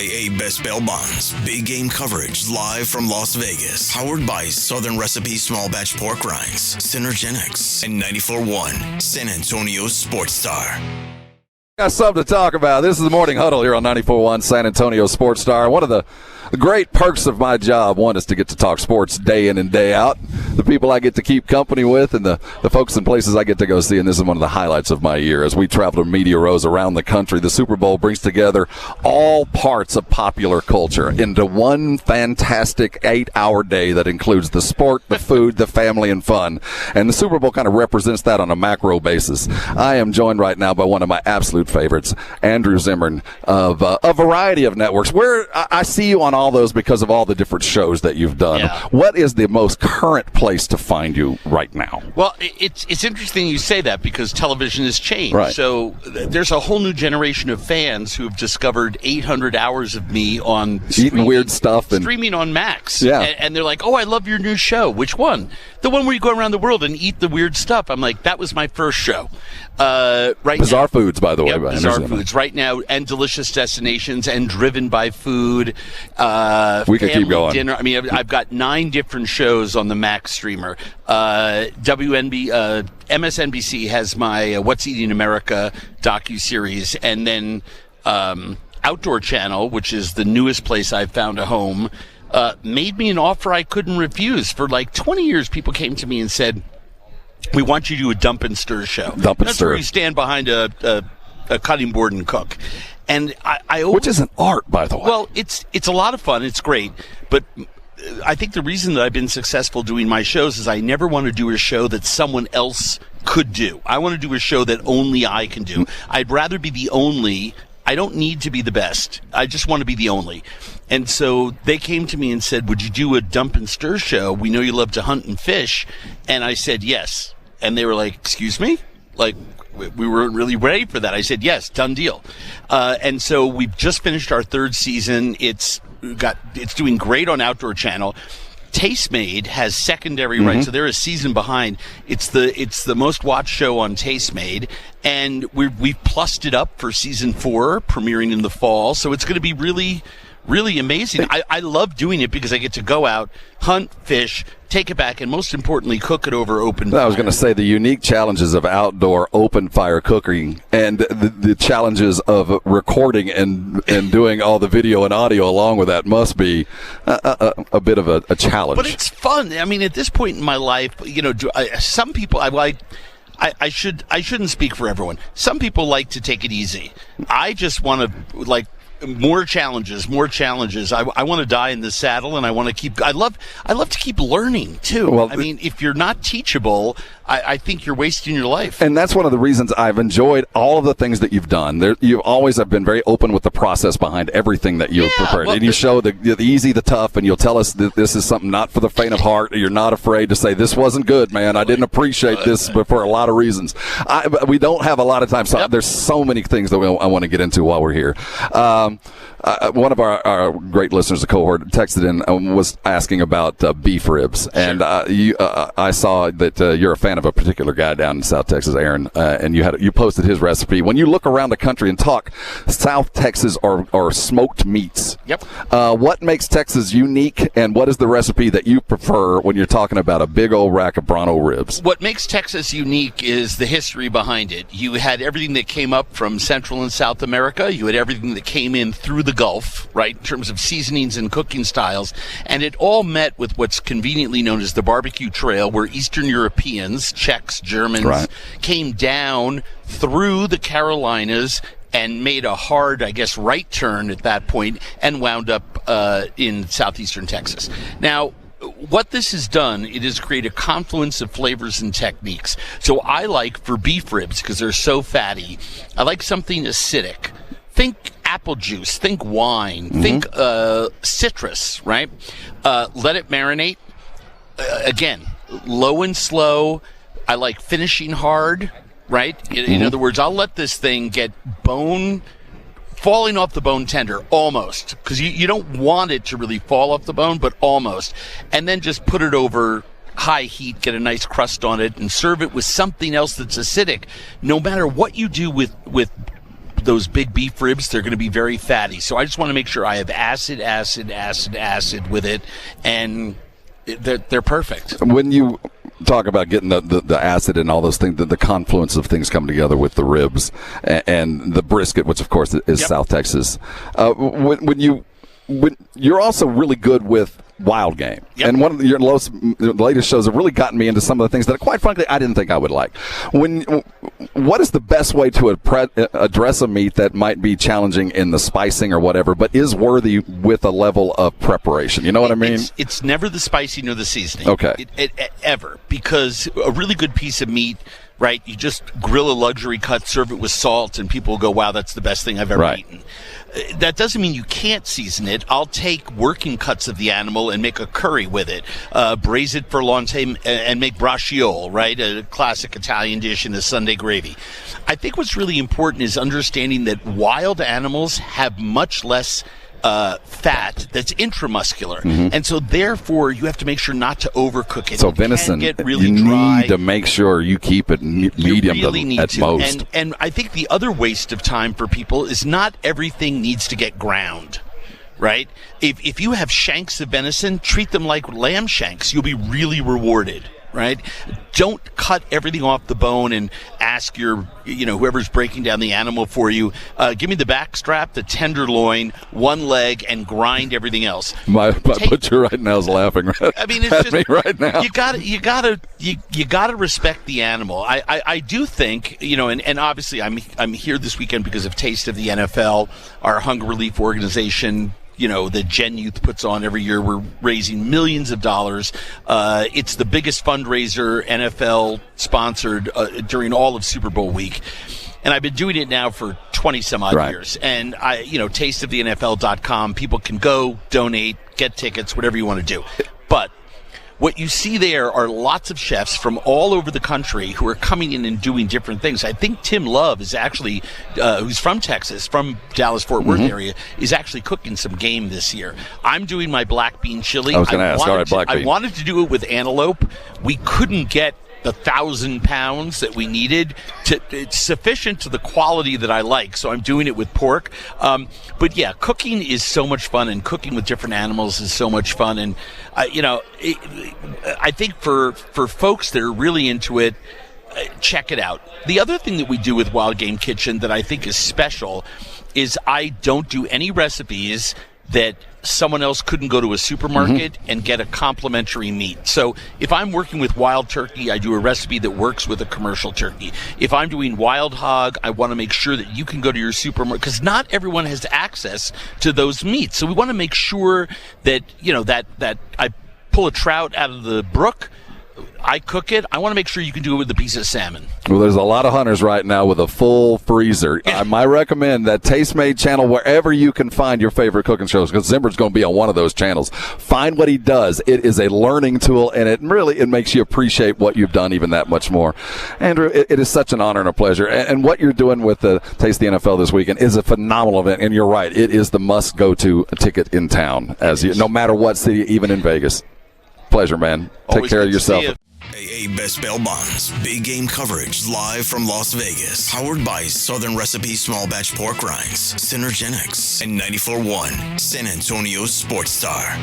a.k.a. Best Bail Bonds. Big game coverage live from Las Vegas. Powered by Southern Recipe Small Batch Pork Rinds, Synergenics, and 94.1 San Antonio's Sports Star. Got something to talk about. This is the Morning Huddle here on 94.1 San Antonio Sports Star. One of the great perks of my job, one, is to get to talk sports day in and day out. The people I get to keep company with and the folks and places I get to go see, and this is one of the highlights of my year. As we travel to media rows around the country, the Super Bowl brings together all parts of popular culture into one fantastic 8-hour day that includes the sport, the food, the family, and fun. And the Super Bowl kind of represents that on a macro basis. I am joined right now by one of my absolute favorites, Andrew Zimmern of a variety of networks, where I see you on all those because of all the different shows that you've done. Yeah. What is the most current place to find you right now? Well, it's interesting you say that because television has changed. Right. So there's a whole new generation of fans who have discovered 800 hours of me on Eating weird stuff. And streaming on Max. Yeah. And they're like, oh, I love your new show. Which one? The one where you go around the world and eat the weird stuff. I'm like, that was my first show. Bizarre Foods, by the way. Yep, Bizarre Foods right now, and Delicious Destinations, and Driven by Food. We could keep going. Dinner. I mean, I've got 9 different shows on the Max streamer. MSNBC has my What's Eating America docuseries, and then Outdoor Channel, which is the newest place I've found a home, made me an offer I couldn't refuse. For like 20 years, people came to me and said, we want you to do a dump and stir show. That's where you stand behind a cutting board and cook. And I always, which is an art, by the way. Well, it's a lot of fun. It's great. But I think the reason that I've been successful doing my shows is I never want to do a show that someone else could do. I want to do a show that only I can do. I'd rather be the only. I don't need to be the best. I just want to be the only. And so they came to me and said, would you do a dump and stir show? We know you love to hunt and fish. And I said, yes. And they were like, excuse me? Like, we weren't really ready for that. I said, yes, done deal. And so we've just finished our 3rd season. It's doing great on Outdoor Channel. Tastemade has secondary rights, so they're a season behind. It's the most watched show on Tastemade, and we've plussed it up for season 4, premiering in the fall. So it's going to be really, really amazing. I love doing it because I get to go out, hunt, fish, take it back, and most importantly, cook it over open fire. I was going to say the unique challenges of outdoor open fire cooking and the challenges of recording and doing all the video and audio along with that must be a bit of a challenge. But it's fun. I mean, at this point in my life, some people I shouldn't speak for everyone. Some people like to take it easy. I just want to more challenges. I want to die in the saddle, and I want to keep. I love to keep learning too. Well, I mean, if you're not teachable, I think you're wasting your life. And that's one of the reasons I've enjoyed all of the things that you've done. You always have been very open with the process behind everything that you've prepared, and you show the easy, the tough, and you'll tell us that this is something not for the faint of heart. You're not afraid to say this wasn't good, man. I didn't appreciate this, but for a lot of reasons. We don't have a lot of time, so there's so many things that I want to get into while we're here. One of our great listeners, a cohort, texted in and was asking about beef ribs. Sure. And I saw that you're a fan of a particular guy down in South Texas, Aaron, and you posted his recipe. When you look around the country and talk, South Texas are smoked meats. Yep. What makes Texas unique, and what is the recipe that you prefer when you're talking about a big old rack of Bronto ribs? What makes Texas unique is the history behind it. You had everything that came up from Central and South America. You had everything that came in through the Gulf, right, in terms of seasonings and cooking styles. And it all met with what's conveniently known as the barbecue trail, where Eastern Europeans, Czechs, Germans, came down through the Carolinas and made a hard, I guess, right turn at that point and wound up in southeastern Texas. Now, what this has done, it has created a confluence of flavors and techniques. So I like, for beef ribs, because they're so fatty, I like something acidic. Think apple juice, think wine, think citrus, right? Let it marinate. Again, low and slow. I like finishing hard, right? In other words, I'll let this thing get falling off the bone tender, almost, because you don't want it to really fall off the bone, but almost. And then just put it over high heat, get a nice crust on it, and serve it with something else that's acidic. No matter what you do with those big beef ribs, they're going to be very fatty. So I just want to make sure I have acid with it, and they're perfect. When you talk about getting the acid and all those things, the confluence of things come together with the ribs and the brisket, which of course is South Texas. When you're also really good with wild game. Yep. And one of your latest shows have really gotten me into some of the things that, quite frankly, I didn't think I would like. What is the best way to address a meat that might be challenging in the spicing or whatever, but is worthy with a level of preparation? You know what I mean? It's never the spicing or the seasoning. Okay. Ever. Because a really good piece of meat, right, you just grill a luxury cut, serve it with salt, and people will go, wow, that's the best thing I've ever eaten. That doesn't mean you can't season it. I'll take working cuts of the animal and make a curry with it, braise it for a long time, and make braciole, right, a classic Italian dish in a Sunday gravy. I think what's really important is understanding that wild animals have much less fat that's intramuscular, and so therefore you have to make sure not to overcook it. So venison, get really you dry. need to make sure you keep it medium at most. And I think the other waste of time for people is not everything needs to get ground. Right? If you have shanks of venison, treat them like lamb shanks. You'll be really rewarded. Right? Don't cut everything off the bone and ask whoever's breaking down the animal for you, give me the back strap, the tenderloin, one leg, and grind everything else. My butcher right now is laughing. I mean, it's at just me right now. You gotta respect the animal. I do think, and obviously I'm here this weekend because of Taste of the NFL, our hunger relief organization. That Gen Youth puts on every year. We're raising millions of dollars. It's the biggest fundraiser NFL sponsored during all of Super Bowl week. And I've been doing it now for 20 some odd years. And tasteofthenfl.com, people can go, donate, get tickets, whatever you want to do. But what you see there are lots of chefs from all over the country who are coming in and doing different things. I think Tim Love is actually, who's from Texas, from Dallas-Fort Worth area, is actually cooking some game this year. I'm doing my black bean chili. I was going to ask. All right, black bean. I wanted to do it with antelope. We couldn't get the 1,000 pounds that we needed. It's sufficient to the quality that I like, so I'm doing it with pork. But yeah, cooking is so much fun, and cooking with different animals is so much fun. And I think for folks that are really into it, check it out. The other thing that we do with Wild Game Kitchen that I think is special is I don't do any recipes that someone else couldn't go to a supermarket and get a complimentary meat. So if I'm working with wild turkey, I do a recipe that works with a commercial turkey. If I'm doing wild hog, I want to make sure that you can go to your supermarket, because not everyone has access to those meats. So we want to make sure that, that I pull a trout out of the brook, I cook it. I want to make sure you can do it with a piece of salmon. Well, there's a lot of hunters right now with a full freezer. I might recommend that Taste Made channel wherever you can find your favorite cooking shows, because Zimmern's going to be on one of those channels. Find what he does. It is a learning tool, and it makes you appreciate what you've done even that much more. Andrew, it is such an honor and a pleasure. And what you're doing with the Taste the NFL this weekend is a phenomenal event. And you're right, it is the must-go-to ticket in town, no matter what city, even in Vegas. Pleasure, man. Take care of yourself. AA Best Bail Bonds. Big game coverage live from Las Vegas. Powered by Southern Recipe Small Batch Pork Rinds, Synergenics, and 94.1 San Antonio Sports Star.